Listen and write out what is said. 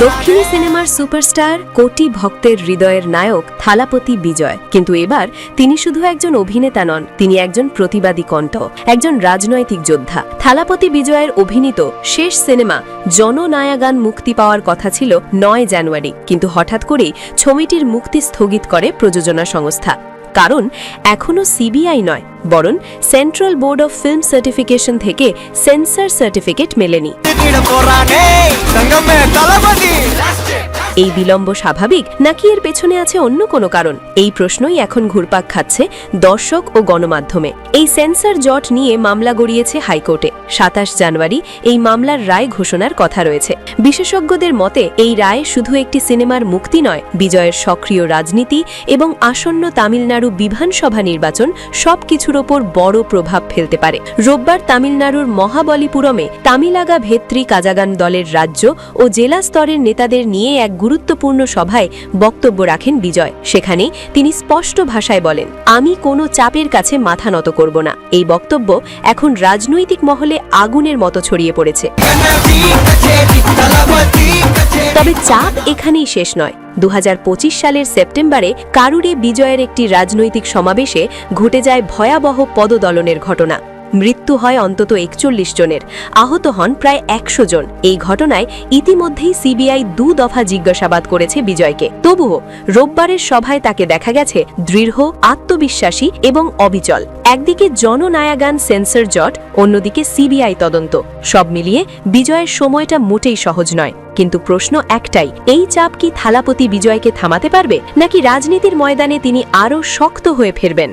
দক্ষিণী সিনেমার সুপারস্টার, কোটি ভক্তের হৃদয়ের নায়ক থালাপতি বিজয়। কিন্তু এবার তিনি শুধু একজন অভিনেতা নন, তিনি একজন প্রতিবাদী কণ্ঠ, একজন রাজনৈতিক যোদ্ধা। থালাপতি বিজয়ের অভিনীত শেষ সিনেমা জননায়াগান মুক্তি পাওয়ার কথা ছিল ৯ জানুয়ারি, কিন্তু হঠাৎ করেই ছবিটির মুক্তি স্থগিত করে প্রযোজনা সংস্থা। কারণ এখনও সিবিআই নয়, বরং central board of film certification থেকে সেন্সর সার্টিফিকেট মেলেনি। এই বিলম্ব স্বাভাবিক, নাকি এর পেছনে আছে অন্য কোনো কারণ? এই প্রশ্নই এখন ঘুরপাক খাচ্ছে দর্শক ও গণমাধ্যমে। এই সেন্সর জট নিয়ে মামলা গড়িয়েছে হাইকোর্টে। ২৭ জানুয়ারি এই মামলার রায় ঘোষণার কথা রয়েছে। বিশেষজ্ঞদের মতে এই রায় শুধু একটি সিনেমার মুক্তি নয়, বিজয়ের সক্রিয় রাজনীতি এবং আসন্ন তামিলনাড়ু বিধানসভা নির্বাচন সবকিছুর ওপর বড় প্রভাব ফেলতে পারে। রোববার তামিলনাড়ুর মহাবলীপুরমে তামিলাগা ভেত্রী কাজাগান দলের রাজ্য ও জেলা স্তরের নেতাদের নিয়ে এক গুরুত্বপূর্ণ সভায় বক্তব্য রাখেন বিজয়। সেখানে তিনি স্পষ্ট ভাষায় বলেন, আমি কোনো চাপের কাছে মাথা নত করব না। এই বক্তব্য এখন রাজনৈতিক মহলে আগুনের মতো ছড়িয়ে পড়েছে। তবে চাপ এখানেই শেষ নয়। ২০২৫ সালের সেপ্টেম্বরে কারুরে বিজয়ের একটি রাজনৈতিক সমাবেশে ঘটে যায় ভয়াবহ পদদলনের ঘটনা। মৃত্যু হয় অন্তত ৪১ জনের, আহত হন প্রায় ১০০ জন। এই ঘটনায় ইতিমধ্যেই সিবিআই ২ দফা জিজ্ঞাসাবাদ করেছে বিজয়কে। তবুও রোববারের সভায় তাকে দেখা গেছে দৃঢ়, আত্মবিশ্বাসী এবং অবিচল। একদিকে জননায়াগান সেন্সর জট, অন্যদিকে সিবিআই তদন্ত। সব মিলিয়ে বিজয়ের সময়টা মোটেই সহজ নয়। কিন্তু প্রশ্ন একটাই, এই চাপ কি থালাপতি বিজয়কে থামাতে পারবে, নাকি রাজনীতির ময়দানে তিনি আরও শক্ত হয়ে ফিরবেন?